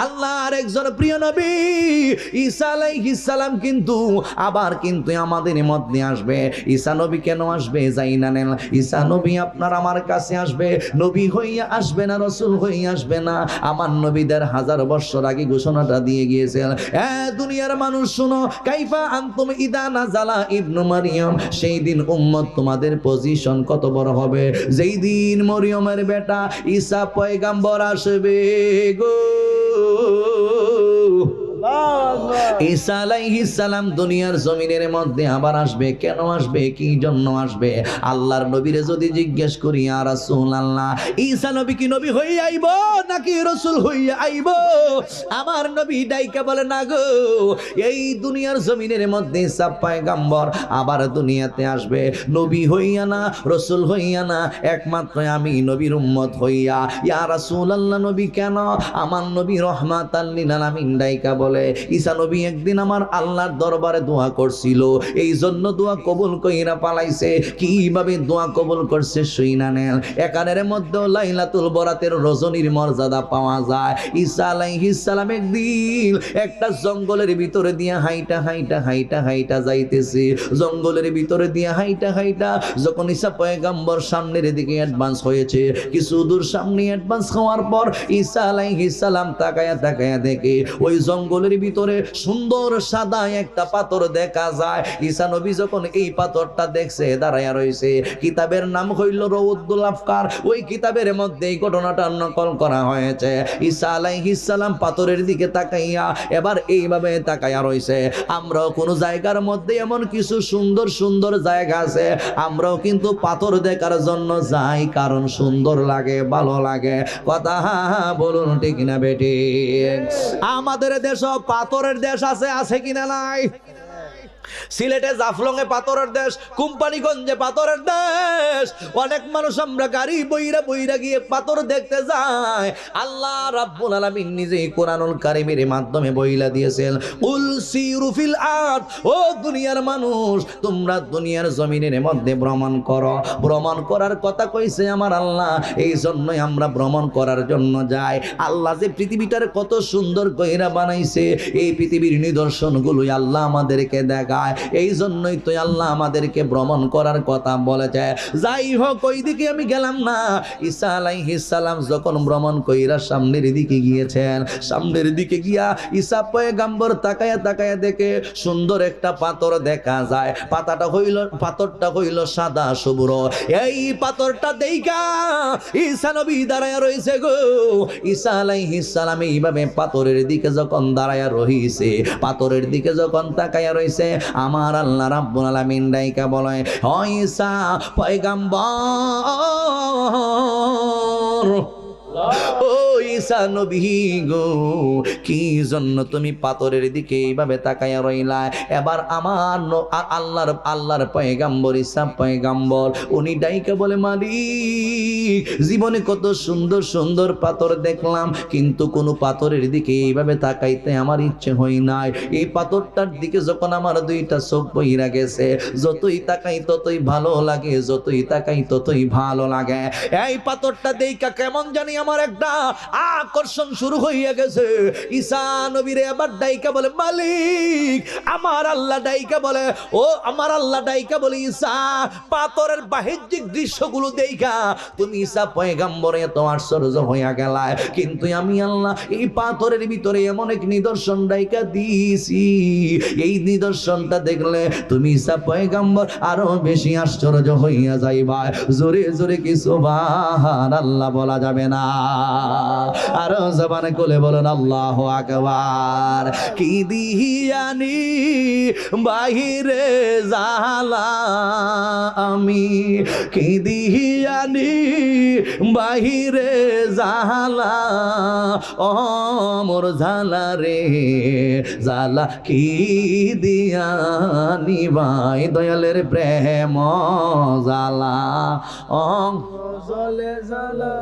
আল্লাহর একজন প্রিয় নবী ঈসা আলাইহিস সালাম কিন্তু আবার কিন্তু আমাদের মধ্যে আসবে। ঈসা নবী কেন আসবে জানি না। ঈসা নবী আপনার আমার কাছে আসবে, নবী হইয়া আসবে না, রাসূল হইয়া আসবে না। আমার নবীদের 1000 বছর আগে ঘোষণাটা দিয়ে গিয়েছেন, এ দুনিয়ার মানুষ শুনো, কাইফা আনতুম ইদা নাজালা ইবনু মারইয়াম, সেই দিন উম্মত তোমাদের পজিশন কত বড় হবে যেই দিন মরিয়মের বেটা ঈসা পয়গাম্বর আসবে গো। ঈসা আলাইহিস সালাম দুনিয়ার জমিনের মধ্যে আবার আসবে। কেন আসবে, কি জন্য আসবে? আল্লাহর নবীরে যদি জিজ্ঞেস করি, ইয়া রাসূলুল্লাহ, ঈসা নবী কি নবী হইয়া আইব নাকি রাসূল হইয়া আইব? আমার নবী ডাইকা বলে, না গো, এই দুনিয়ার জমিনের মধ্যে ঈসা পয়গম্বর আবার দুনিয়াতে আসবে, নবী হইয়া না, রাসূল হইয়া না, একমাত্র আমি নবীর উম্মত হইয়া। ইয়া রাসূলুল্লাহ, নবী কেন? আমার নবী রহমাতাল লিল আলামিন ডাইকা বলে, ঈসা নবী একদিন আমার আল্লাহর দরবারে দোয়া করছিল, এই জন্য দোয়া কবুল কইরা পালাইছে। কিভাবে দোয়া কবুল করছে শুইনা নেন। একানের মধ্যে লাইলাতুল বরাতের রজনীর মর্যাদা পাওয়া যায়। ঈসা আলাইহিস সালাম একদিন একটা জঙ্গলের ভিতরে দিয়ে হাইটা হাইটা হাইটা হাইটা যাইতেছে। জঙ্গলের ভিতরে দিয়ে হাইটা হাইটা যখন ঈসা পয়গম্বর সামনের দিকে অ্যাডভান্স হয়েছে, কিছু দূর সামনে অ্যাডভান্স হওয়ার পর ঈসা আলাইহিস সালাম তাকায়া তাকায়া দেখে ওই জঙ্গলের ভিতরে সুন্দর সাদা একটা পাথর দেখা যায়। ঈসা নবী যখন এই পাথরটা দেখছে, দাঁড়ায়া রয়েছে। কিতাবের নাম হইল রউদ্দুল আফকার। ওই কিতাবের মধ্যে এই ঘটনাটা নকল করা হয়েছে। ঈসা আলাইহিস সালাম পাথরের দিকে তাকাইয়া এবার এইভাবে তাকাইয়া রয়েছে। আমরাও কোনো জায়গার মধ্যে এমন কিছু সুন্দর সুন্দর জায়গা আছে, আমরাও কিন্তু পাথর দেখার জন্য যাই, কারণ সুন্দর লাগে, ভালো লাগে। কথা বলুন ঠিক না বেটি? আমাদের দেশ পাথরের দেশ আছে, আছে কিনা নাই? সিলেটে জাফলংয়ে পাথরের দেশ, কোম্পানিগঞ্জে পাথরের দেশ। অনেক মানুষ আমরা গাড়ি বইরা বইরা গিয়ে পাথর দেখতে যায়। আল্লাহ রাব্বুল আলামিন নিজেই কোরআনুল কারীমের মাধ্যমে বইলা দিয়েছেন, কুল সিরু ফিল আরদ, ও দুনিয়ার মানুষ, তোমরা দুনিয়ার জমিনের মধ্যে ভ্রমণ করো। ভ্রমণ করার কথা কইছে আমার আল্লাহ, এই জন্যই আমরা ভ্রমণ করার জন্য যাই। আল্লাহ যে পৃথিবীটার কত সুন্দর কইরা বানাইছে, এই পৃথিবীর নিদর্শনগুলোই আল্লাহ আমাদেরকে দেখায়। এই জন্যই তো আল্লাহ আমাদেরকে ভ্রমণ করার কথা বলেছে। যাই হোক, ওই দিকে আমি গেলাম না। ঈসা আলাইহিস সালাম যখন ভ্রমণ কইরা সামনের দিকে গিয়েছেন, সামনের দিকে গিয়া ঈসা পয়গম্বর তাকায়া তাকায়া দেখে সুন্দর একটা পাথর দেখা যায়। পাথরটা হইল সাদা শুভ্র। এই পাথরটা দেইখা ঈসা নবী দাঁড়ায়া রইছে গো। ঈসা আলাইহিস সালাম এইভাবে পাথরের দিকে যখন দাঁড়ায়া রইছে, পাথরের দিকে যখন তাকায়া রইছে, আমার আল্লাহ রাব্বুল আলামিন ডাইকা বলে, ও ঈসা পয়গম্বর, ও ঈসা নবী গো, কি জন্য তুমি পাথরের দিকে এইভাবে তাকায়া রইলা? এবার আমার আল্লাহর পয়গম্বর ঈসা পয়গম্বর উনি ডাইকা বলে, মালিক, জীবনে কত সুন্দর সুন্দর পাথর দেখলাম, কিন্তু কোন পাথরের দিকে এইভাবে তাকাইতে আমার ইচ্ছে হই নাই। এই পাথরটার দিকে যখন আমার দুইটা চোখ বইরা গেছে, যতই তাকাই ততই ভালো লাগে, যতই তাকাই ততই ভালো লাগে। এই পাথরটা দেইকা কেমন জানি আমার একটা আকর্ষণ শুরু হইয়া গেছে। ঈসা নবীরে আবার ডাইকা বলে, মালিক, আমার আল্লাহ ডাইকা বলে, ও আমার আল্লাহ ডাইকা বলে, ঈসা, পাথরের বাহ্যিক দৃশ্যগুলো দেইখা তুমি ঈসা পয়গম্বরে এত আশ্চর্য হইয়া গেলা, কিন্তু আমি আল্লাহ এই পাথরের ভিতরে এমন এক নিদর্শন ডাইকা দিয়েছি, এই নিদর্শনটা দেখলে তুমি ঈসা পয়গম্বর আরো বেশি আশ্চর্য হইয়া যাইবা। জোরে জোরে কি সুবহানাল্লাহ বলা যাবে না? আরো জবানে কোলে বলেন আল্লাহু আকবার। কি দিয়ানি বাহিরে জালা আমি, কি দিয়ানি বাহিরে জালা, ও মোর জালা রে জালা, কি দিয়ানি ভাই দয়ালের প্রেম জালা, ও জলে জালা।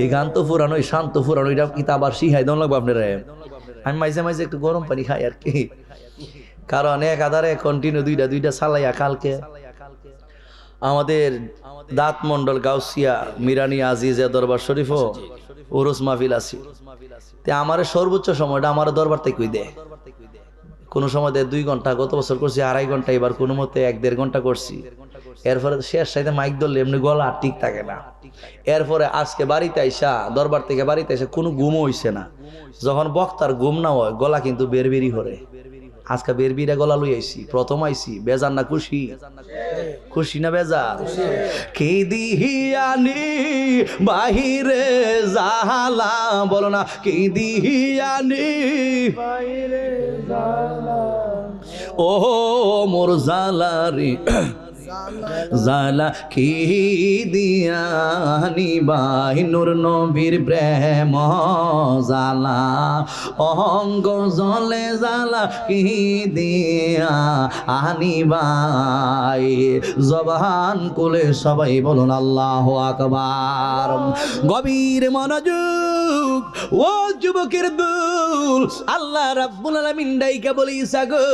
এই গান তো পুরানো, শান্ত পুরানো, এটা কিতাব আর শিখাই দন লাগবো আপনারা। আমি মাঝে মাঝে একটু গরম পানি খাই আর কি, কারণ একাধারে কন্টিনিউ দুইটা চালাইয়া কালকে আমাদের দাঁত মন্ডল গাউসিয়া মিরানি আজিজা দরবার শরীফও উরুস মাহফিল আছে। তে আমার সর্বোচ্চ সময়টা আমার দরবার থেকে দেয়, কোনো সময় দেয় 2 ঘন্টা, গত বছর করছি 2.5 ঘন্টা, এবার কোনো মতে 1-1.5 ঘন্টা করছি। এরপরে শেষ সাইতে মাইক ধরলে এমনি গলা আর ঠিক থাকে না। এরপরে আজকে বাড়িতে আইসা, দরবার থেকে বাড়িতে এসে কোনো ঘুমও হইছে না। যখন বক্তার ঘুম না হয় গলা কিন্তু বেরবেরি হরে। আজকে বেরবিরা গলা লই আইছি, প্রথম আইছি। বেজার না খুশি? খুশি না বেজার? কি দিহিয়ানি বাহিরে জাহালা, বলো না কি দিহিয়ানি বাহিরে জাহালা, ও মোর জালারি জালা কি দিয়ানি বাই নূর নবীর প্রেম জালা, অঙ্গ জলে জালা কি দিয়া আনি বাই। জবান কুলে সবাই বলুন আল্লাহু আকবার। গভীর মনোযোগ ও যুবকের দুল, আল্লাহ রাব্বুল আলামিন ডাইকা বলিসা গো,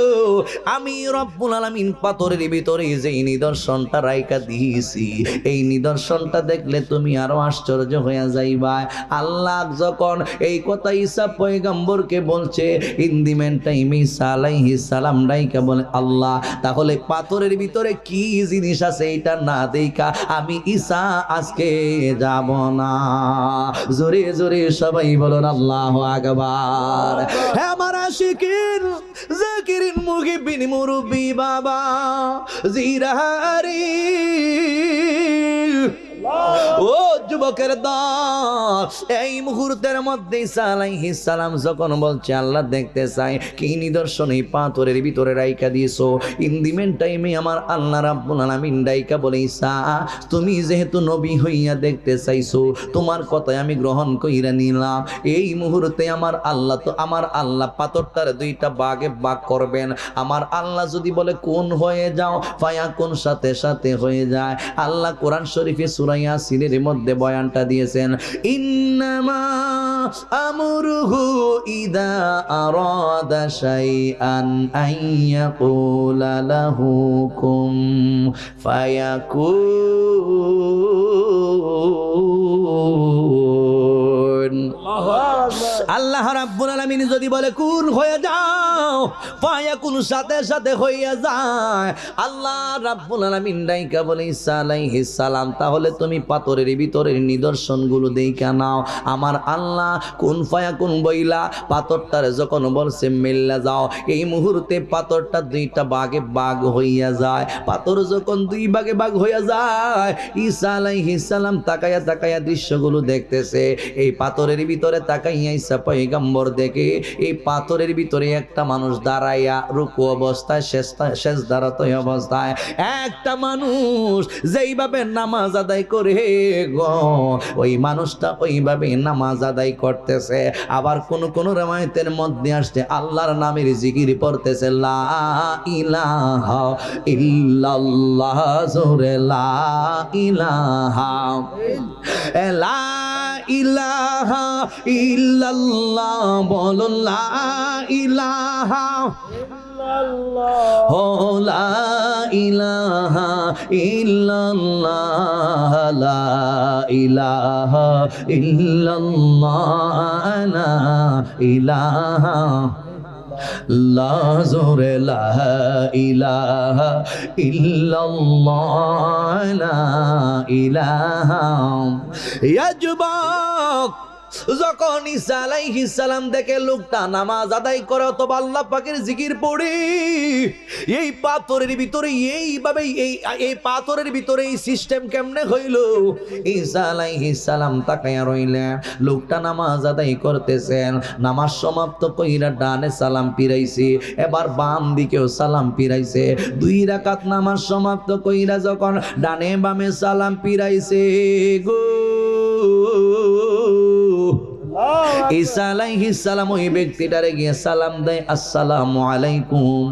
আমি রব্বুল আলামিন পাথরের ভিতরে যেই নিদর্শনটা রাইকা দিয়েছি, এই নিদর্শনটা দেখলে তুমি আরো আশ্চর্য হয়ে যাইবা। আল্লাহ যখন এই কথা ঈসা পয়গম্বরকে বলছে, ইন দি মেন টাইম ঈসা আলাইহিস সালাম ডাইকা বলে, আল্লাহ তাহলে পাথরের ভিতরে কি জিনিস আছে এটা না দেইকা আমি ঈসা আজকে যাব না। জোরে জোরে সবাই বলুন আল্লাহু আকবার। হে আমার আশিকিন জাকিরিন মুহিবিন মুরব্বি বাবা জিরাহারি, ও যুবকের দল, এই মুহূর্তের মধ্যে ঈসা আলাইহিস সালাম যখন বলছে আল্লাহ দেখতে চাই কি নিদর্শন এই পাথরের ভিতরে রাইকা দিয়েছো, ইন দি মেন টাইমে আমার আল্লাহ রাব্বুল আলামিন ডাইকা বলে, ঈসা তুমি যেহেতু নবী হইয়া দেখতে চাইছো, তোমার কথাই আমি গ্রহণ কইরা নিলাম। এই মুহূর্তে আমার আল্লাহ পাথরটার 2টা ভাগে ভাগ করবেন। আমার আল্লাহ যদি বলে কোন হয়ে যাও, ফায়া কোন সাথে সাথে হয়ে যায়। আল্লাহ কোরআন শরীফে সূরা ইয়াসিনের মধ্যে বয়ানটা দিয়েছেন, ইন্নামা আমরুহু ইদা আরাদা শাইআন আইয়াকুলা লাহু কুম ফায়াকুন। আল্লাহ রাব্বুল আলামিন যদি বলে কোন হয়ে যাও, ফায়াকুন সাথে সাথে হইয়া যায়। আল্লাহ রাব্বুল আলামিন ডাইকা বলে ঈসা আলাইহিস সালাম, তাহলে তুমি পাথরের ভিতরের নিদর্শনগুলো দেইখা নাও। আমার আল্লাহ কোন ফায়াকুন বইলা পাথরটারে যখন বলছে মিল্লা যাও, এই মুহূর্তে পাথরটা 2টা ভাগে ভাগ হইয়া যায়। পাথর যখন 2 ভাগে ভাগ হইয়া যায়, ঈসা আলাইহিস সালাম তাকায়া তাকায়া দৃশ্যগুলো দেখতেছে। এই পাথরের ভিতরে তাকাইয়া ঈসা পয়গম্বর দেখে এই পাথরের ভিতরে একটা মানুষ দাঁড়াইয়া রুকু অবস্থায়, সেজদারত অবস্থায় একটা মানুষ যেইভাবে নামাজ আদায় করে গো, ওই মানুষটা ওইভাবে নামাজ আদায় করতেছে। আবার কোন কোন রওয়ায়াতের মধ্যে আসছে আল্লাহর নামের জিকির পড়তেছে, লা ইলাহা ইল্লাল্লাহ, জোরে লা ইলাহা লা ইলাহা ইল্লাল্লাহ, বলো লা ইলাহা ইল্লাল্লাহ, ও লা ইলাহা ইল্লাল্লাহ, লা ইলাহা ইল্লাল্লাহ, লা ইলাহা লা, জোরে লা ইলাহা ইল্লাল্লাহ, লা ইলাহা। ইয়া যুবক, যখন ঈসা আলাইহিস সালাম দেখে লোকটা নামাজ আদায় করে অথবা আল্লাহ পাকের জিকির পড়ে, এই পাথরের ভিতরে এইভাবে এই পাথরের ভিতরে এই সিস্টেম কেমনে হইল? ঈসা আলাইহিস সালাম তাকায়া রইলেন, লোকটা নামাজ আদায় করতেছেন। নামাজ সমাপ্ত কইরা ডানে সালাম ফিরাইছে, এবার বাম দিকেও সালাম ফিরাইছে। 2 রাকাত নামাজ সমাপ্ত কইরা যখন ডানে বামে সালাম ফিরাইছে গো, ঈসা আলাইহিস সালাম ওই ব্যক্তিটারে গিয়ে সালাম দেয়, আসসালামু আলাইকুম,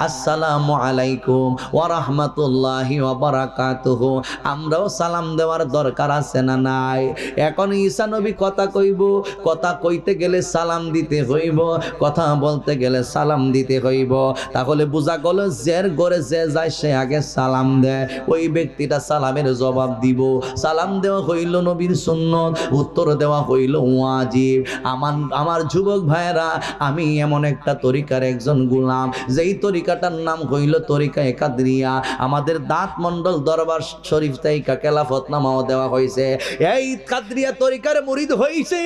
আসসালামু আলাইকুম ওয়া রাহমাতুল্লাহি ওয়া বারাকাতুহু। আমরাও সালাম দেওয়ার দরকার আছে না নাই? এখন ঈসা নবী কথা কইব, কথা কইতে গেলে সালাম দিতে হইব, কথা বলতে গেলে সালাম দিতে হইব। তাহলে বোঝা গেল যার ঘরে যে যায় সে আগে সালাম দেয়, ওই ব্যক্তিটা সালামের জবাব দিব। সালাম দেওয়া হইল নবীর সুন্নত, উত্তর দেওয়া হইল ওয়াজিব। ওয়াজিব। আমার যুবক ভাইয়েরা, আমি এমন একটা তরিকার একজন গোলাম, যেই তরিকাটার নাম হইল তরিকায়ে কাদরিয়া। আমাদের দাঁত মন্ডল দরবার শরীফ থেকে খেলাফতনামাও দেওয়া হয়েছে। এই কাদরিয়া তরিকার মুরিদ হইছে।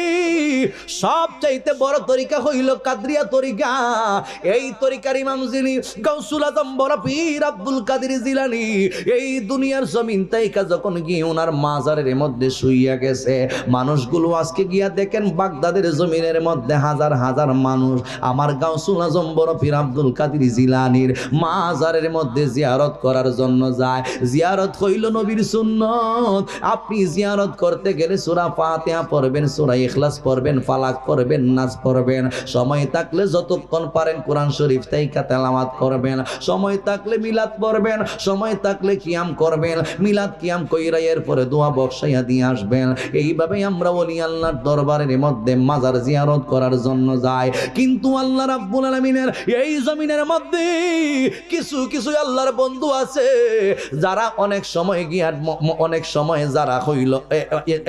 সবচাইতে বড় তরিকা হইল কাদরিয়া তরিকা। এই তরিকার ইমাম যিনি গাউসুল আজম বড় পীর আব্দুল কাদের জিলানী, এই দুনিয়ার জমিন থেকে যখন গিয়ে ওনার মাজারের মধ্যে শুইয়া গেছে, মানুষগুলো আজকে গিয়া দেখেন বাগদাদের জমিনের মধ্যে হাজার হাজার মানুষ আমার গাউসুল আজম বড় পীর আব্দুল কাদের জিলানীর মাজারের মধ্যে জিয়ারত করার জন্য যায়। জিয়ারত হইল নবীর সুন্নত। আপনি জিয়ারত করতে গেলে সূরা ফাতিহা পড়বেন, সূরা ইখলাস পড়বেন, ফালাক পড়বেন, নাস পড়বেন। সময় থাকলে যতক্ষণ পারেন কোরআন শরীফ থেকে তেলাওয়াত করবেন। সময় থাকলে মিলাদ পড়বেন, সময় থাকলে কিয়াম করবেন। মিলাদ কিয়াম কইরা এরপরে দোয়া বক্সাইয়া দিয়ে আসবেন। এইভাবে আমরা ওলি আল্লাহর দরবারের মধ্যে মাজার জিয়ারত করার জন্য যাই। কিন্তু আল্লাহ রাব্বুল আলামিনের এই জমিনের মধ্যে কিছু কিছু আল্লাহর বন্ধু আছে যারা অনেক সময় গিয়া অনেক সময় যারা হইল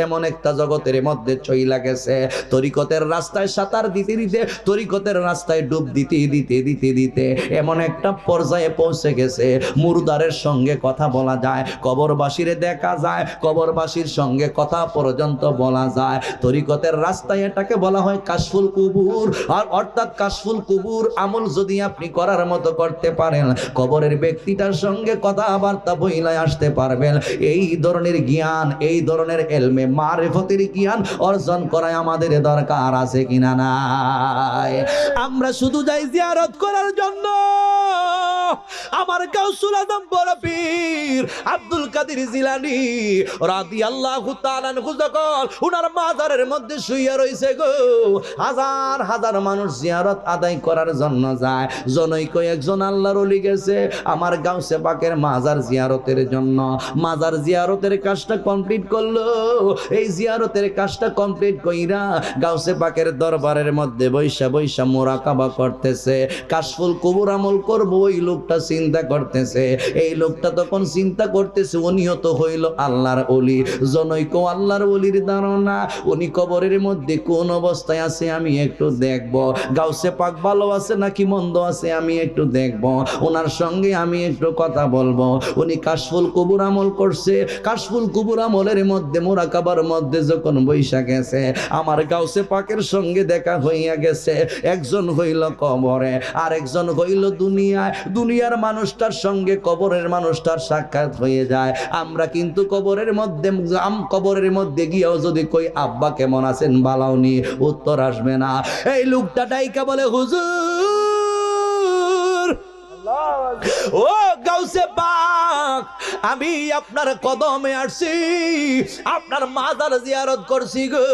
এমন একটা জগতের মধ্যে চইলা গেছে, তরিকতের রাস্তায় সাঁতার দিতে দিতে, তরিকতের রাস্তায় ডুব দিতে দিতে দিতে দিতে এমন একটা পর্যায়ে পৌঁছে গেছে, মুরদারের সঙ্গে কথা বলা যায়, কবরবাসীরে দেখা যায়, কবরবাসীর সঙ্গে কথা পর্যন্ত বলা যায়। তরিকতের রাস্তায় এটাকে বলা হয় কাশফুল কুবুর। আর অর্থাৎ কাশফুল কুবুর আমল যদি আপনি করার মতো করতে পারেন, কবরের ব্যক্তিটার সঙ্গে কথাবার্তা বইলায় আসতে পারবেন। এই ধরনের জ্ঞান, এই ধরনের এলমে মারিফতের জ্ঞান অর্জন করায় আমাদের দরকার আছে কিনা নাই? আমরা শুধু যাই জিয়ারত করার জন্য। আমার গাউসুল আজম বড় পীর আব্দুল কাদের জিলানী রাদিয়াল্লাহু তাআলা আনহু যখন উনার মাজারের মধ্যে শুইয়া রইছে গো, হাজার হাজার মানুষ জিয়ারত আদায় করার জন্য যায়। জনৈক একজন আল্লাহর ওলি গেছে আমার গাউসে পাকের মাজার জিয়ারতের জন্য। মাজার জিয়ারতের কাজটা কমপ্লিট করলো। এই জিয়ারতের কাজটা কমপ্লিট কইরা গাউসে পাকের দরবারের মধ্যে বৈশা বৈশা মুরাকাবা করতেছে, কাশফুল কুবুর আমল করবো। ওই লোকটা চিন্তা করতেছে, এই লোকটা তখন চিন্তা করতেছে উনিও তো হইল আল্লাহর ওলি। জনৈক আল্লাহর ওলির ধারণা উনি কবরের মধ্যে কোন অবস্থায় আছে আমি একটু দেখব, গাউসে পাক ভালো আছে নাকি মন্দ আছে আমি একটু দেখব, ওনার সঙ্গে আমি একটু কথা বলবো। উনি কাশফুল কুবুর আমল করছে। কাশফুল কুবুর আমলের মধ্যে মুরাকাবার মধ্যে যখন বৈশা গেছে, আমার গাউসে পাকের সঙ্গে দেখা হইয়া গেছে। একজন হইল কবরে, আর একজন হইল দুনিয়ায়। দুনিয়ার মানুষটার সঙ্গে কবরের মানুষটার সাক্ষাৎ হয়ে যায়। আমরা কিন্তু কবরের মধ্যে গিয়েও যদি কই আব্বা কেমন আছেন বালাউনি, উত্তর আসবে না। এই লোকটা ডাইকা বলে হুজুর, ও গাউসে পাক, আমি আপনার কদমে আসছি, আপনার মাজার জিয়ারত করছি গো।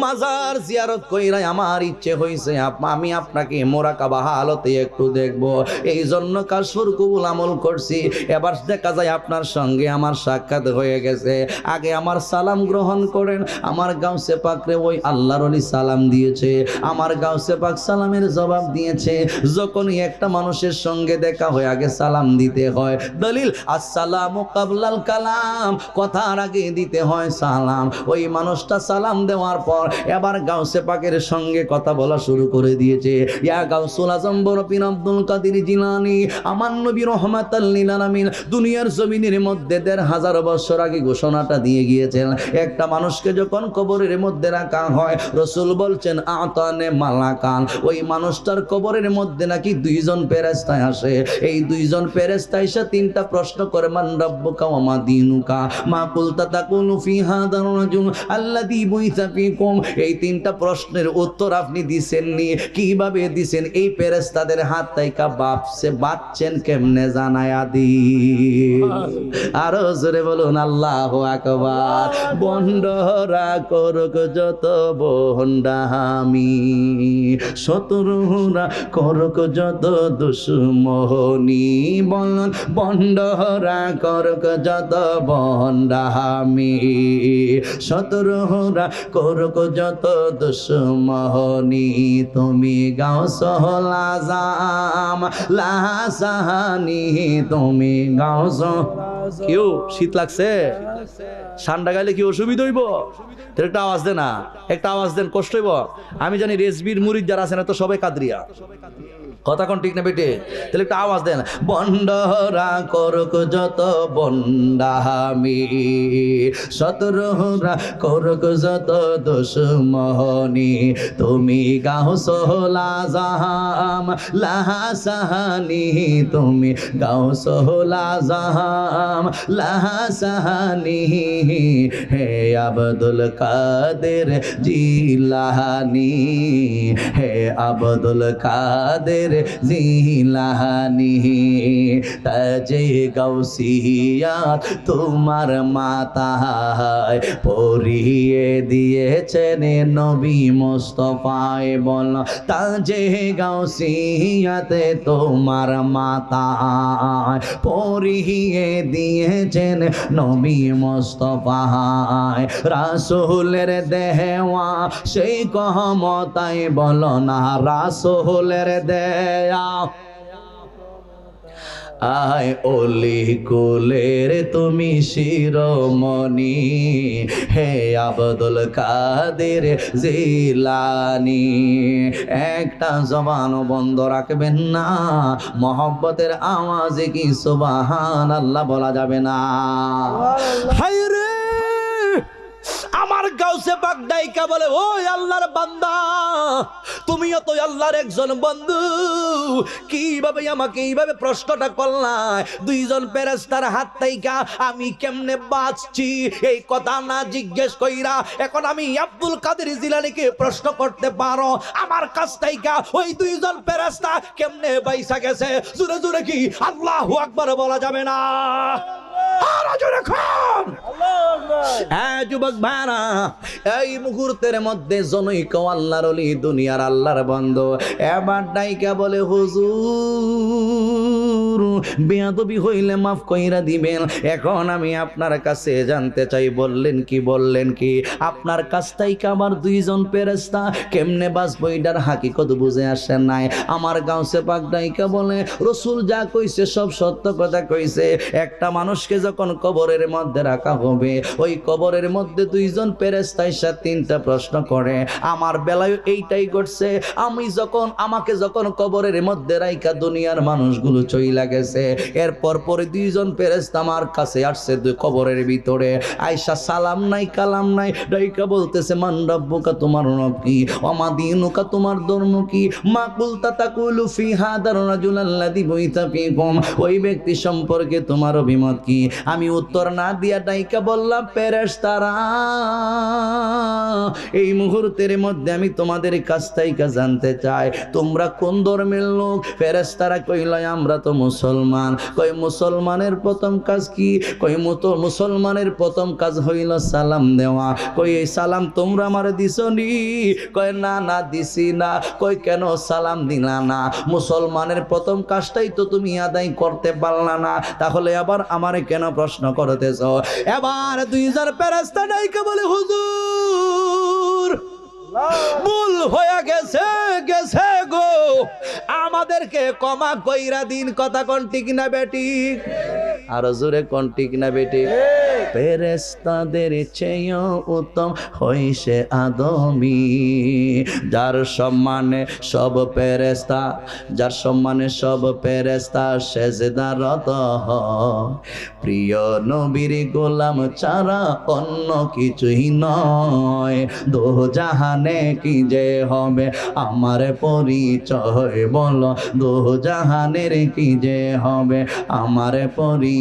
মাজার জিয়ারত কইরা আমার ইচ্ছে হইছে আমি আপনাকে মুরাকাবা হালতে একটু দেখব, এই জন্য কাশফুল কুবুল আমল করছি। এবার দেখা যায় আপনার সঙ্গে আমার সাক্ষাৎ হয়ে গেছে। আগে আমার সালাম গ্রহণ করেন। আমার গাউসে পাকরে ওই আল্লাহর ওলি সালাম দিয়েছে, আমার গাউসে পাক সালামের জবাব দিয়েছে। যখনই একটা মানুষের সঙ্গে দেখা হয় আগে সালাম দিতে হয়। দলিল আসসালামু কাবলাল কালাম, কথার আগে দিতে হয় সালাম। ওই মানুষটা সালাম দেওয়ার পর এবার গাউসে পাকের সঙ্গে কথা বলা শুরু করে দিয়েছে। ইয়া গাউসুল আজম বড় পীর আব্দুল কাদের জিলানী, আমার নবী রহমাতাল লিল আলামিন দুনিয়ার জমিনের মধ্যে ১৫০০ বছর আগে ঘোষণাটা দিয়ে গিয়েছেন, একটা মানুষকে যখন কবরের মধ্যে রাখা হয়, রাসূল বলছেন আতানে মালাকান, ওই মানুষটার কবরের মধ্যে নাকি দুইজন ফেরেশতা আসে। এই দুইজন ফেরেশতা এসে তিনটা প্রশ্ন করে, মান রাব্বুকা ওয়া মা দীনুকা মা কুলতা তাকুলু ফি হাদার রাজুল আল্লাযী বুইসা ফীকুম। এই তিনটা প্রশ্নের উত্তর আপনি দিছেননি, কিভাবে দিছেন? এই ফেরেশতাদের হাত থেকে বাঁচছেন কেমনে জানায়া দি। আরো জোরে বলুন আল্লাহু আকবার। বন্ডরা করুক যত বন্ডামি, শত্রুরা করুক যত দুশ্মনী, বলুন বন্ড বন্ধরা করুক যত বন্ডামি, শত্রুরা করুক যত দুশ্মনী, তুমি গাউসুল আজম লাসানি, তুমি গাউসুল। কেউ শীত লাগছে? ঠান্ডা গাইলে কি অসুবিধা হইব? একটা আওয়াজ দেন না, একটা আওয়াজ দেন, কষ্ট হইব। আমি জানি রেজবির মুরিদ যারা আছে না তো সবাই কাদরিয়া, কথা কোন ঠিক না বেটে? তাহলে একটা আওয়াজ দেন। বন্ডরা করুক যত বন্ডামি, শত্রুরা করুক যত দুশ্মনী, তুমি গাউসুল আজম লাসানি, তুমি গাউসুল আজম লাসানি, হে আব্দুল কাদের জিলানি, হে আব্দুল কাদের জিলানি, তাজে গাউসিয়াত তোমার মাথায় পরিয়ে দিয়েছেন নবী মুস্তাফায়, বল তাজে গাউসিয়াতে তোমার মাথায় পরিয়ে দিয়েছেন নবী মুস্তাফায়, রাসূলের দেওয়া সেই ক্ষমতায়, বলো না রাসূলের দেয়া, আয় ওলি কুলের তুমি শিরোমণি, হে আব্দুল কাদের জিলানি। একটা জবান বন্ধ রাখবেন না, মহব্বতের আওয়াজে কি সুবহানাল্লাহ বলা যাবে না? হায় রে আমার গাউসে পাক ডাইকা বলে, ওই আল্লাহর বান্দা, তুমিও তো আল্লাহর একজন বন্ধু, কিভাবে আমাকে এইভাবে প্রশ্নটা করলাই? দুইজন ফেরেশতার হাত থেকে আমি কেমনে বাঁচছি এই কথা না জিজ্ঞেস কইরা এখন আমি আব্দুল কাদের জিলানীকে প্রশ্ন করতে পারো আমার কাছ থেকে ওই দুইজন ফেরেশতা কেমনে বাইসা গেছে? জোরে জোরে কি আল্লাহু আকবার বলা যাবে না? যুবক ভাইরা, এই মুহূর্তের মধ্যে জনৈক আল্লাহর ওলি, দুনিয়ার আল্লাহর বন্ধু এবার ডাইকা বলে, হুজুর বেয়াদবি হইলে মাফ কইরা দিবেন। এখন আমি আপনার কাছে জানতে চাই, বললেন কি বললেন কি আপনার কাছ থেকে আবার দুইজন ফেরেশতা কেমনে বাঁচবো এটার হাকিকত বুঝে আসেন নাই। আমার গাউসে পাক ডাইকা বলে, রাসূল যা কইছে সব সত্য কথা কইছে। একটা মানুষকে যখন কবরের মধ্যে রাখা হবে, ওই কবরের মধ্যে দুইজন ফেরেশতা এসে তিনটা প্রশ্ন করে। আমার বেলায় এইটাই ঘটছে। আমাকে যখন কবরের মধ্যে রাইখা দুনিয়ার মানুষগুলো চইলা গেছে, এরপর পরে দুইজন ফেরেশতা আমার কাছে আসছে কবরের ভিতরে, আয়েশা সালাম নাই কালাম নাই, ডাইকা বলতেছে, মান রাব্বুকা, তোমার রব কি? ওমা দীনুকা, তোমার ধর্ম কি? মা কুলতা তাকুলু ফি হাদার রাজুলাল্লাযী বুইতা ফীকুম, ওই ব্যক্তি সম্পর্কে তোমার অভিমত কি? আমি উত্তর না দিয়া ডাইকা বললাম, ফেরেশতারা এই মুহূর্তের মধ্যে আমি তোমাদের কাছ থেকে জানতে চাই তোমরা কোন ধর্মের লোক? ফেরেশতারা কইল, আমরা তো মুসলমান। কই মুসলমানের প্রথম কাজ কি? কই মুসলমানের প্রথম কাজ হইল সালাম দেওয়া। কই এই সালাম তোমরা আমারে দিছনি? কই না না দিছি না। কই কেন সালাম দিলা না? মুসলমানের প্রথম কাজটাই তো তুমি আদায় করতে পারলা না, তাহলে আবার আমারে কেন প্রশ্ন করতেছ? এবার দুইজন ফেরেশতা ডাইকা বলে, হুজুর ভুল হয়ে গেছে গো, আমাদেরকে ক্ষমা কইরা দিন। কথা কোন ঠিক না বেটি? আরো জোরে কোন ঠিক না বেটি? ফেরেশতাদের চেয়েও উত্তম হইছে আদমি, যার সম্মানে সব ফেরেশতা, যার সম্মানে সব ফেরেশতা সেজদারত হয়। প্রিয় নবীর গোলাম ছাড়া অন্য কিছুই নয়। দোজাহানে কি যে হবে আমার পরিচয়, বলো দোজাহানের কি যে হবে আমার পরিচয়।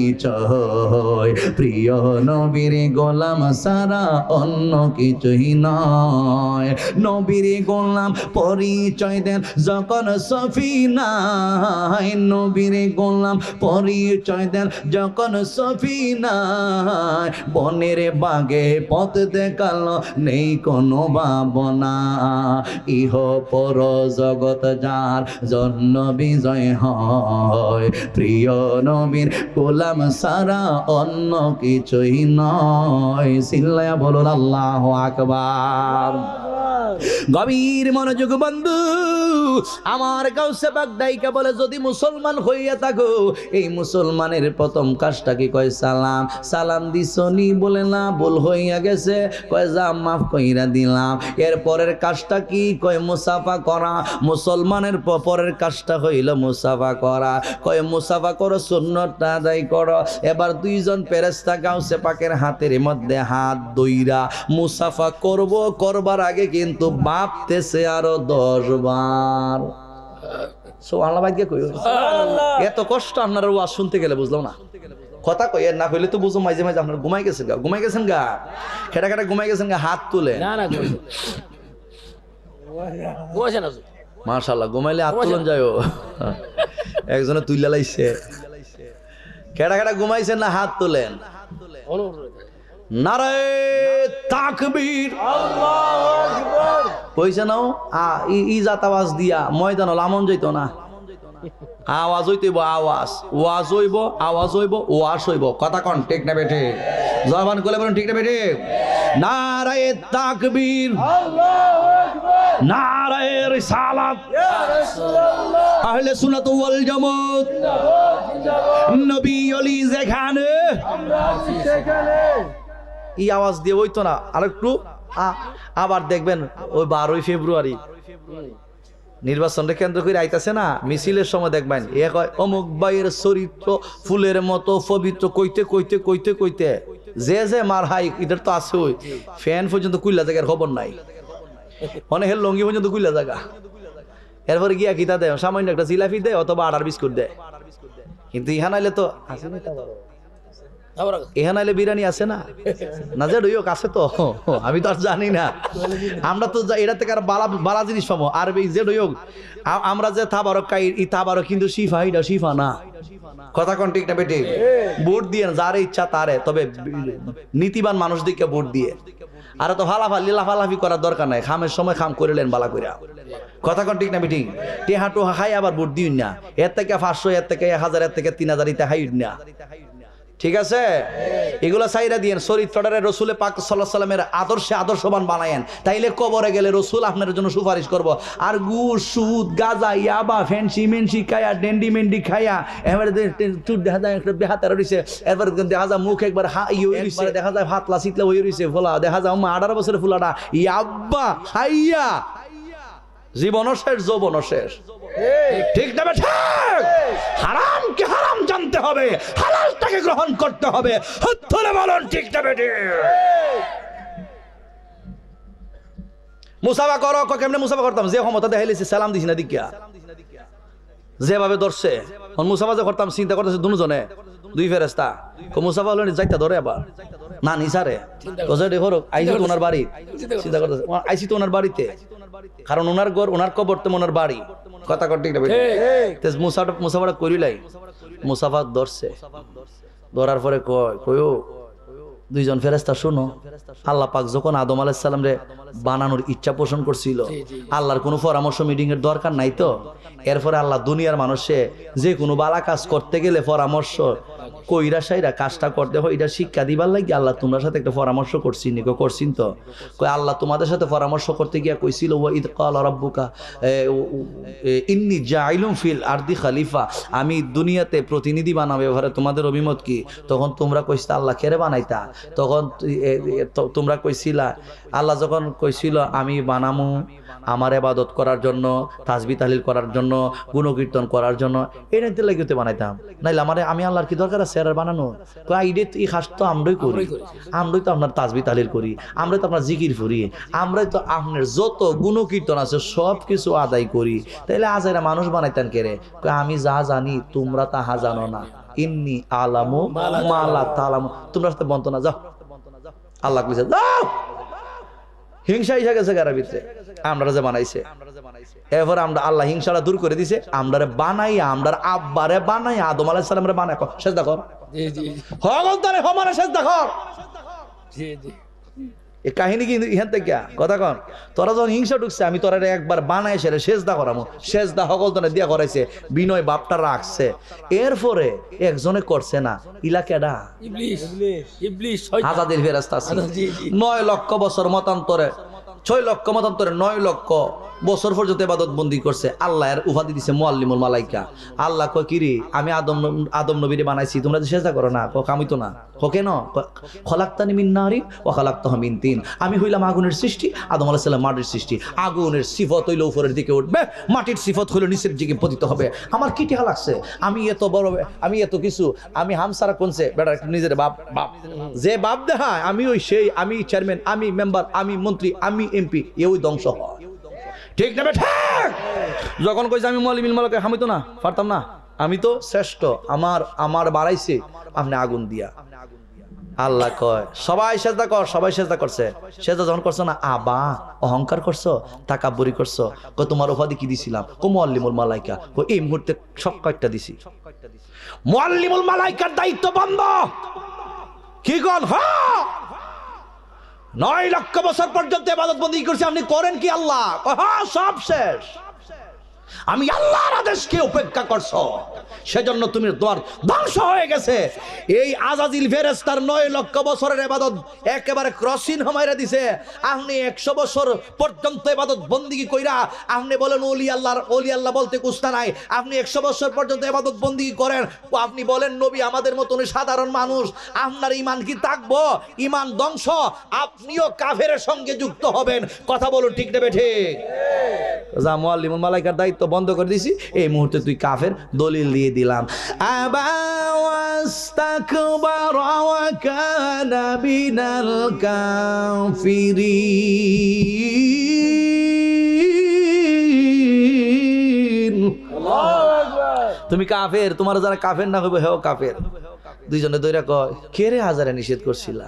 প্রিয় নবীর গোলাম সারা অন্য কিছুই নয়। নবীর গোলাম পরিচয় দেন যখন সফিনায়, নবীর গোলাম পরিচয় দেন যখন সফিনায়। বনের বাগে পথ দেখালো নেই কোনো ভাবনা, ইহ পর জগৎ যার জন্য বিজয় হয়। প্রিয় নবীর গোলাম ইসলাম সারা অন্য কিছুই নয়। চিল্লায়া বলুন আল্লাহু আকবার। গভীর মনোযোগ বন্ধু আমার গাউসে পাক ডাইকা বলে, যদি মুসলমান হইয়া থাকো এই মুসলমানের প্রথম কাজটা কি? কয় সালাম। সালাম দিছনি? বলে না, ভুল হইয়া গেছে। কয় যা মাফ কইরা দিলাম। এর পরের কাজটা কি? কয় মুসাফা করা। মুসলমানের পরের কাজটা হইল মুসাফা করা। কয় মুসাফা করো, সুন্নতটা আদায় করো। এবার দুইজন ফেরেশতা গাউসে পাকের হাতের মধ্যে হাত দইরা মুসাফা করব, করবার আগে কিন্তু ভাবতেছে আরো 10 বার। সুবহানাল্লাহ। ভাগ্যে কই এত কষ্ট আপনার ওয়াজ শুনতে গেলে বুঝলাম না কথা কই না কইলে তো বুঝো মাঝে মাঝে আপনার ঘুমাই গেছেন গা খেটা খেটা ঘুমাই গেছেন গা, হাত তুলে না না ঘুমাইছে না মাশাআল্লাহ। ঘুমাইলে হাত তুলন যায়ও, একজনে তুইলা লাইছে। খেটা খেটা ঘুমাইছেন না হাত তুলেন। নারে তাকবীর, আল্লাহু আকবার কইছে নাও। ইজাত আওয়াজ দিয়া ময়দান লামন যাইতো না। আওয়াজ হইতেইব, আওয়াজ ওয়াজ হইব, আওয়াজ হইব, ওয়াজ হইব। কথা কোন ঠিক না বেঠে? জবান করে বলুন ঠিক না বেঠে? নারে তাকবীর, আল্লাহু আকবার। নারে রিসালাত, ইয়া রাসূলুল্লাহ। আহলে সুন্নাত ওয়াল জামাত, নবী ওলি যেখানে আমরা সেখানে। এই আওয়াজ দিয়ে হইতো না। আরেকটু আবার দেখবেন ওই 12 ফেব্রুয়ারি নির্বাচনটা কেন্দ্র করে আইতাছে না, মিছিলের সময় দেখবেন এ কয় অমুক ভাইয়ের চরিত্র ফুলের মতো পবিত্র, কইতে কইতে কইতে কইতে যে যে মার হাই এটার তো আছে। ওই ফ্যান পর্যন্ত কুইলা জায়গার খবর নাই, অনেকের লঙ্গি পর্যন্ত কুইলা জায়গা। এরপরে গিয়া কিতা দেয়, সামান্য একটা জিলাপি দেয় অথবা আটার বিস্কুট দেয়। কিন্তু ইহা নাইলে তো এখানে আইলে বিরিয়ানি আছে না, না যে রইও কাছে তো আমি তো আর জানি না। আমরা তো এটা থেকে আর বালা জিনিস পাবো। আর যে রইও আমরা যে থাবারক খাই, এই থাবারক কিন্তু শিফা, এটা শিফা না। কথা কোন ঠিক না বেটি? ভোট দিয়ে যার ইচ্ছা তারে, তবে নীতিবান মানুষ দিকে ভোট দিয়ে। আর তো লাফালাফি করার দরকার নাই। খামের সময় খাম করিলেন বালা কইরা। কথা কোন ঠিক না বেটি? টেহা টোহা খাই আবার ভোট দিন না। এর থেকে 500, এর থেকে 1000, এর থেকে 3000 ইতে খাই না। ঠিক আছে, এগুলা চাইরা দিয়েন। চরিত্রটারে রসুলে পাক সাল্লাল্লাহু আলাইহি সাল্লামের আদর্শবান বানায়েন, তাইলে কবরে গেলে রসুল আপনার জন্য সুপারিশ করব। আর গুড়, সুদ, গাঁজা, ইয়াবা, ফ্যান্সি মেনসি খায়া, ডেন্ডি মেন্ডি খায়া, এবারে চুট দেখা যায় একটা বেহাতে রইছে, এরপর দেখা যায় মুখ একবার একবারে দেখা যায় ফাতলা শীতলা হয়ে রইছে, ফোলা দেখা যায় 18 বছরের ফুলাটা ইয়াব্বা খাইয়া জীবনও শেষ, যৌবনও শেষ। ঠিক না ঠিক? হারামকে হারাম জানতে হবে, হালালটাকে গ্রহণ করতে হবে। ধরে বলুন ঠিক না বেটি? মুসাফা করো। কেমনে মুসাফা করতাম? যে ক্ষমতা দেখাইলেছি সালাম দিছি না দিকিয়া, যেভাবে ধরছে মুসাফা যে করতাম, চিন্তা করতেছে দুজনে, দুই ফেরেস্তা। মুসাফা হলো যাইতা ধরে আবার না নিসারে আইসি তো ওনার বাড়ি, চিন্তা করতেছে আইসি তো ওনার বাড়িতে, কারণ ওনার ঘর, ওনার কবর তো ওনার বাড়ি। কথা কর ঠিক না? মুসাফাটা করিলাই, মুসাফা ধরছে। ধরার পরে কয়ও দুইজন ফেরেস্তা, শোনো, আল্লাহ পাক যখন আদম আলাইহিস সালাম রে বানানোর ইচ্ছা পোষণ করছিল, আল্লাহর কোনো পরামর্শ মিটিং এর দরকার নাই তো। এরপরে আল্লাহ দুনিয়ার মানুষে যে কোনো বালা কাজ করতে গেলে পরামর্শ কইরা সাইরা কাজটা করতে হয়, এটা শিক্ষা দিবার লাগি আল্লাহ তোমার সাথে একটা পরামর্শ করছি নিকো করছিন তো। কই আল্লাহ তোমাদের সাথে পরামর্শ করতে গিয়া কইছিল ওয়া ইদ ক্বালা রাব্বুকা ইন্নী জাইলুম ফিল আরদি খলিফা, আমি দুনিয়াতে প্রতিনিধি বানাবো। এবারে তোমাদের অভিমত কি? তখন তোমরা কইছিলা আল্লাহ কেরে বানাইতা? তখন তোমরা কইছিলা, আল্লাহ যখন কইছিল আমি বানামু আমার ইবাদত করার জন্য, তাসবিহ তাহলিল করার জন্য, গুণকীর্তন করার জন্য, এটাতে লাগিতে বানাইতাম, নাইলে আমি আল্লাহর কি দরকার আছে আর বানানো? এই খাস তো আমরাই করি, আমরাই তো আপনার তাসবিহ তাহলিল করি, আমরাই তো আপনার জিকির করি, আমরাই তো আপনার যত গুণকীর্তন আছে সব কিছু আদায় করি, তাইলে আজাইরা মানুষ বানাইতেন কেরে? আমি যা জানি তোমরা তাহা জানো না, ইন্নী আলামু মা লা তা'লামু, তোমরা সাথে বন্ত না, যাও। আল্লাহ কইছে যাও। হিংসা এসে গেছে গারার ভিতরে, আমরা যে বানাইছে। এরপর আমরা আল্লাহ হিংসাটা দূর করে দিছে, আমরা বানাই, আমরা আব্বারে বানাই, আদম আলাইহিস সালামরে বানাই। সেজদা কর, জি জি হগল তারে হমারে সেজদা কর, জি জি এ কাহিনী কিন্তু ইহান থেকে কথা কন তোরা যখন হিংসা ঢুকছে আমি তোরা একবার বানাই সেরে সেজদা করামো সেজদা সকল তনে দিয়া করাইছে বিনয় বাপটা রাখছে এরপরে একজনে করছে না ইলাকেডা আজাদের ফেরেশতা আছে 9 লক্ষ বছর মতান্তরে 6 লক্ষ মতান্তরে 9 লক্ষ বছর পর্যন্ত ইবাদত বন্দি করছে আল্লাহ এর উপাধি দিছে মুআল্লিমুল মালাইকা আল্লাহ কয় কি রে আমি আদম নবীরে বানাইছি তোমরা যে সেজদা করো না আমি তো না কেন খলাকতানি মিন নারি ওয়া খলাকতাহু মিন তিন আমি হইলাম আগুনের সৃষ্টি আদম আলাইহিস সালাম মাটির সৃষ্টি আগুনের সিফত হইলো উপরের দিকে উঠবে মাটির সিফত হইলো নিচের দিকে পতিত হবে আমার কি টিহা লাগছে আমি এত বড় আমি এত কিছু আমি হামসারা কোনছে বেটা নিজের বাপ যে বাপ দেখায় আমি ওই সেই আমি চেয়ারম্যান আমি মেম্বার আমি মন্ত্রী আমি এমপি ওই ধ্বংস হয় ঠিক না ঠিক যখন কইছে আমি মুআল্লিমুল মালাইকা আমি তো না পারতাম না আমি তো শ্রেষ্ঠ আমার বাড়াইছে আপনি আগুন দিয়া আল্লাহ কয় সবাই সেজদা কর সবাই সেজদা করছে সেজদা যখন করছো না আবা অহংকার করছো তাকাব্বুরি করছো কয় তোমার উপাধি কি দিছিলাম কো মুআল্লিমুল মালাইকা কয় এই মুহূর্তে সব কয়টা দিছি মুআল্লিমুল মালাইকার দায়িত্ব বন্ধ কি কোন হ্যাঁ 9 লক্ষ বছর পর্যন্ত ইবাদত বন্দি করছি আপনি করেন কি আল্লাহ হ্যাঁ সব শেষ আমি আল্লাহর আদেশকে উপেক্ষা করছো সেজন্য তুমি তোমার ধ্বংস হয়ে গেছে এই আজাজিল ফেরেশতার 9 লক্ষ বছরের ইবাদত একেবারে ক্রসিন হমাইরা দিছে আপনি 100 বছর পর্যন্ত ইবাদত বন্দেগী কইরা আপনি বলেন ওলি আল্লাহ বলতে কুস্তা নাই আপনি 100 বছর পর্যন্ত ইবাদত বন্দেগী করেন আপনি বলেন নবী আমাদের মতন সাধারণ মানুষ আপনার ঈমান কি থাকবো ঈমান ধ্বংস আপনিও কাফেরের সঙ্গে যুক্ত হবেন কথা বলুন ঠিক না ঠিক যা মুআল্লিমুল মালাইকার দায়িত্ব বন্ধ করে দিছি এই মুহূর্তে তুই কাফের দলিল দিয়ে দিলাম আবা ওয়াস্তাকবারা ওয়া কানা মিনাল কাফিরিন আল্লাহু আকবার তুমি কাফের তোমার যারা কাফের না হবে হেও কাফের দুইজনে দইরা কয় কে রে হাজারে নিষেধ করছিলা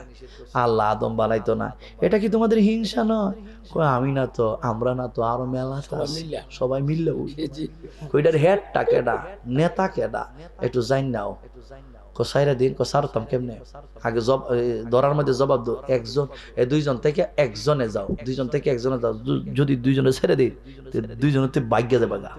আল্লাহ আদম বানাইতো না এটা কি তোমাদের হিংসা নয় কয় আমি না তো আমরা না তো আরো মেলা সবাই মিললে ওইটার হেডটা কেডা নেতা কেডা একটু জান নাও কসাইরা দিন কসারতাম কেমনে আগে ধরার মধ্যে জবাব দো একজন দুইজন থেকে একজনে যাও দুইজন থেকে একজনে যাও যদি দুইজনে ছেড়ে দিই দুইজনে ভাগ্য দেবা গা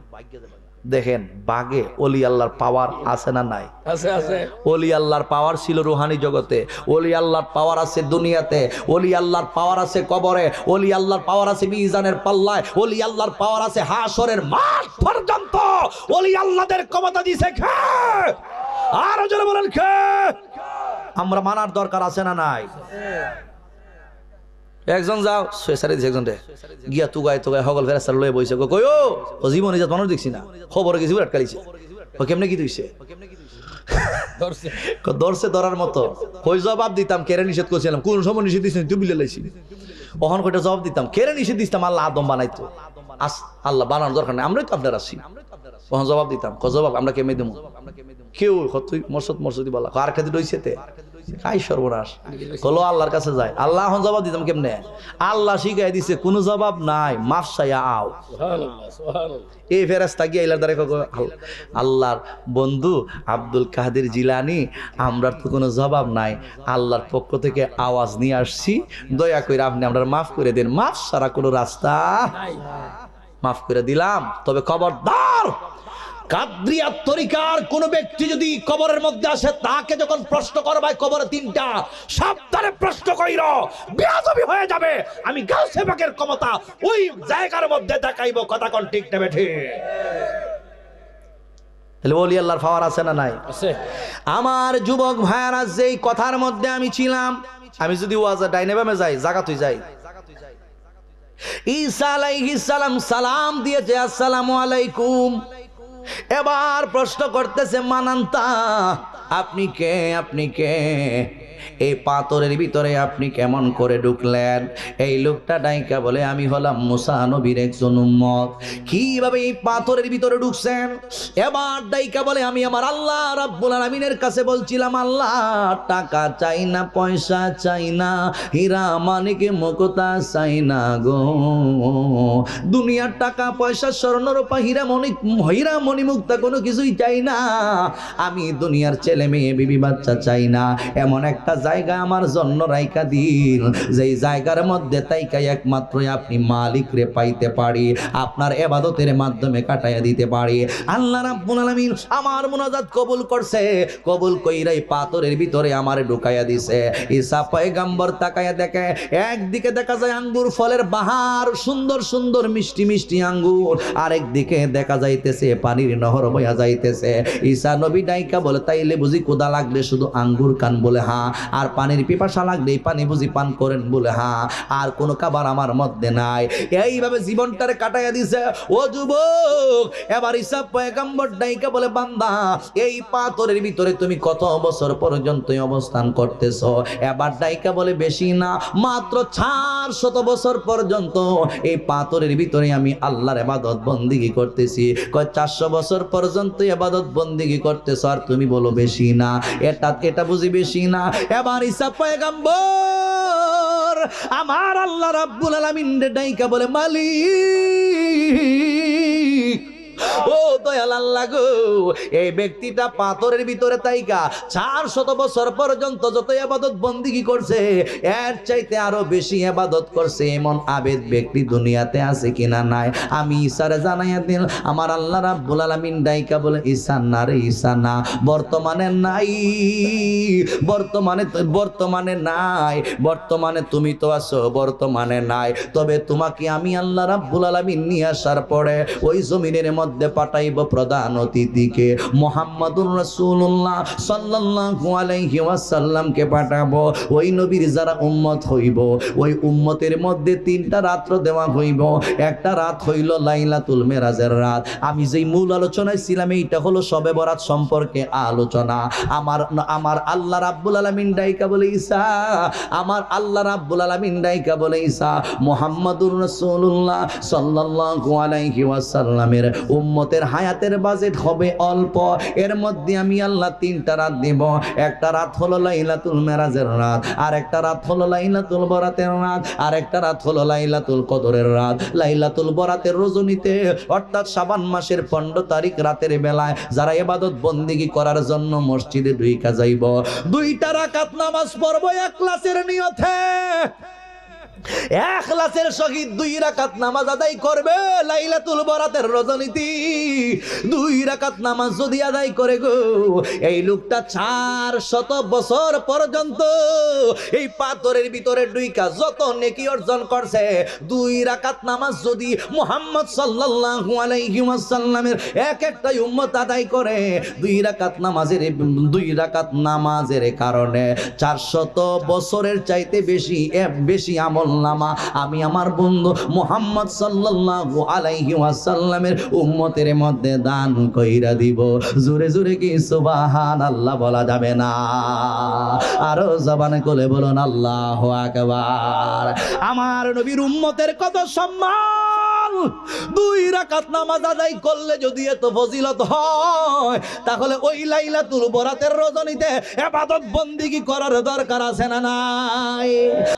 দেখেন বাগে ওলি আল্লাহর পাওয়ার আছে না নাই আছে আছে ওলি আল্লাহর পাওয়ার ছিল রুহানি জগতে ওলি আল্লাহর পাওয়ার আছে দুনিয়াতে ওলি আল্লাহর পাওয়ার আছে কবরে ওলি আল্লাহর পাওয়ার আছে মিজানের পাল্লায় ওলি আল্লাহর পাওয়ার আছে হাশরের মাঠ পর্যন্ত ওলি আল্লাহদের ক্ষমতা দিয়েছে কে আর জোরে বলেন কে আমরা মানার দরকার আছে না নাই একজন যাও সুয়েসারে দিছে একজন রে গিয়া তুগায় হগল ফেরেশতা লয়ে বইছে কই ও জীবনে যা মানুষ দেখছি না খবরে কিছু আটকাইছে ও কেমনে কি দিছে ধরছে ধরার মতো কই জবাব দিতাম কেরে নিষেধ করছিলাম কোন সময় নিষেধ দিছিস তুই বিলে লাইছি ওহন কইটা জবাব দিতাম কেরে নিষেধ দিতাম আল্লাহ আদম বানাইতো আল্লাহ বানানোর দরকার নাই আমরাই তো আপনার আছি ওহন জবাব দিতাম জবাব আমরা কেমনে দেবো কেউ তুই মরসদি বলা আর খেতে রইছেতে কাই সর্বনাশ কলো আল্লাহর কাছে যায় আল্লাহ এখন জবাব দিতাম কেমনে আল্লাহ শিখাই দিছে কোনো জবাব নাই মাফ চাইয়া আও এই ফেরেশতা গিয়ে আল্লাহর দ্বারা আল্লাহর বন্ধু আব্দুল কাদের জিলানী আমরা তো কোনো জবাব নাই আল্লাহর পক্ষ থেকে আওয়াজ নিয়ে আসছি দয়া করে আপনি আমরা মাফ করে দেন মাফ ছাড়া কোনো রাস্তা মাফ করে দিলাম তবে খবরদার কাদরিয়া তরিকার কোন ব্যক্তি যদি কবরের মধ্যে আসে তাকে যখন প্রশ্ন করবে কবরে তিনটা সাবধানে প্রশ্ন কইর বেয়াদবি হয়ে যাবে আমি গাউসে পাকের ক্ষমতা ওই জায়গার মধ্যে দেখাইব কথা কোন ঠিক নেবে ঠিক তাহলে ওলি আল্লাহর পাওয়ার আছে না নাই আছে আমার যুবক ভাইরা যেই কথার মধ্যে আমি ছিলাম আমি যদি ওয়াজ ডাইনে বামে যাই জায়গা তুই যাই ঈসা আলাইহিস সালাম সালাম দিয়েছে আসসালামু আলাইকুম এবার প্রশ্ন করতেছে মানান্তা আপনি কে এই পাথরের ভিতরে আপনি কেমন করে ঢুকলেন এই লোকটা ডাইকা বলে আমি হলাম মুসা নবীর একজন উম্মত কিভাবে এই পাথরের ভিতরে ঢুকছেন এবার ডাইকা বলে আমি আমার আল্লাহ রাব্বুল আলামিনের কাছে বলছিলাম আল্লাহ টাকা চাই না পয়সা চাই না হীরা মানিক মুক্তা চাই না গো দুনিয়ার টাকা পয়সা স্বর্ণ রূপা হীরা মণি মুক্তা কোনো কিছুই চাই না আমি দুনিয়ার ছেলে মেয়ে বিবি বাচ্চা চাই না এমন একটা জায়গা আমার জন্য রাইখা দিন, যেই জায়গার মধ্যে তাইকা একমাত্র আপনি মালিক রে পাইতে পারি, আপনার ইবাদতের মাধ্যমে কাটাইয়া দিতে পারি। আল্লাহ রাব্বুল আলামিন আমার মুনাজাত কবুল করছে, কবুল কইরাই পাথরের ভিতরে আমারে ঢুকাইয়া দিছে। ঈসা পয়গম্বর তাকায়া দেখে, একদিকে দেখা যায় আঙ্গুর ফলের বাহার, সুন্দর সুন্দর মিষ্টি মিষ্টি আঙ্গুর, আরেকদিকে দেখা যাইতেছে পানির নহর বইয়া যাইতেছে। ঈসা নবী ডাইকা বলে, তাইলে বুঝি ক্ষুধা লাগলে শুধু আঙ্গুর খান? বলে হ্যাঁ। আর পানির পিপাসা লাগলে এই পানি বুঝি পান করেন? বলে হ্যাঁ। আর কোনো খাবার আমার মধ্যে নাই। এইভাবে জীবনটারে কাটাইয়া দিছে। ও যুবক, এবার ঈসা পয়গম্বর ডাইকা বলে, বান্দা এই পাথরের ভিতরে তুমি কত বছর পর্যন্ত অবস্থান করতেছ? এবার ডাইকা বলে, বেশি না, মাত্র 400 বছর পর্যন্ত এই পাথরের ভিতরে আমি আল্লাহর ইবাদত বন্দেগী করতেছি। কয় 400 বছর পর্যন্ত ইবাদত বন্দেগী করতেছ, আর তুমি বলো বেশি না? এটা বুঝি বেশি না? এবার ঈসা পয়গম্বর আমার আল্লাহ রাব্বুল আলামিন ডাইকা বলে, মালিক ও দয়াল আল্লাহ গো, এই ব্যক্তিটা পাথরের ভিতরে তাইকা 400 বছর পর্যন্ত যত ইবাদত বন্দেগী করছে, এর চাইতে আরো বেশি ইবাদত করছে, এমন আবেদ ব্যক্তি দুনিয়াতে আছে কিনা নাই? আমি ঈসারে জানাইয়া দিল। আমার আল্লাহ রাব্বুল আলামিন ডাইকা বলে, ঈসা না রে, ঈসা না, বর্তমানে নাই, বর্তমানে নাই, বর্তমানে তুমি তো আছো, বর্তমানে নাই। তবে তোমাকে আমি আল্লাহ রাব্বুল আলামিন নিয়ে আসার পরে ওই জমিনের মধ্যে পাঠাইব প্রধান অতিথিকে, মুহাম্মাদুর রাসূলুল্লাহ সাল্লাল্লাহু আলাইহি ওয়াসাল্লামকে পাঠাবো। ওই নবীর যারা উম্মত হইব, ওই উম্মতের মধ্যে 3টা রাত্র দেওয়া হইব। একটা রাত হইল লাইলাতুল মেরাজের রাত। আমি যেই মূল আলোচনায় ছিলাম, এইটা হলো শবে বরাত সম্পর্কে আলোচনা। আমার আল্লাহ রাব্বুল আলামিন ডাইকা বলে, ঈসা, আমার আল্লাহ রাব্বুল আলামিন ডাইকা বলে, ঈসা মুহাম্মাদুর রাসূলুল্লাহ সাল্লাল্লাহু আলাইহি ওয়াসাল্লামের উম্মতের হায়াতের বাজেট হবে অল্প, এর মধ্যে আমি আল্লাহ 3টা রাত দিব। একটা রাত হলো লাইলাতুল মেরাজের রাত, আর একটা রাত হলো লাইলাতুল বরাতের রাত, আর একটা রাত হলো লাইলাতুল কদরের রাত। লাইলাতুল বরাতের রজনীতে, অর্থাৎ শাবান মাসের 15 তারিখ রাতের বেলায় যারা ইবাদত বন্দেগী করার জন্য মসজিদে ঢুইকা যাইব, 2টা রাকাত নামাজ পড়ব ইখলাসের নিয়তে। ইখলাসের সহিত 2 রাকাত নামাজ আদায় করবে। লাইলাতুল বরাতের রজনীতে 2 রাকাত নামাজ যদি আদায় করে গো, এই লোকটা 400 বছর পর্যন্ত এই পাথরের ভিতরে ঢুইকা যত নেকি অর্জন করছে, 2 রাকাত নামাজ যদি মুহাম্মদ সাল্লাল্লাহু আলাইহি ওয়াসাল্লামের এক একটা উম্মত আদায় করে, 2 রাকাত নামাজের কারণে 400 বছরের চাইতে বেশি আমল নামা আমি আমার বন্ধু মুহাম্মদ সাল্লাল্লাহু আলাইহি ওয়াসাল্লামের উম্মতের মধ্যে দান কইরা দিব। জোরে জোরে কি সুবহানাল্লাহ বলা যাবে না? আরো জবানে কোলে বলুন আল্লাহু আকবার। আমার নবীর উম্মতের কত সম্মান! 2 রাকাত নামাজ আদায় করলে যদি এত ফজিলত হয়, তাহলে ওই লাইলাতুল বরাতের রজনীতে ইবাদত বন্দেগী করার দরকার আছে না নাই?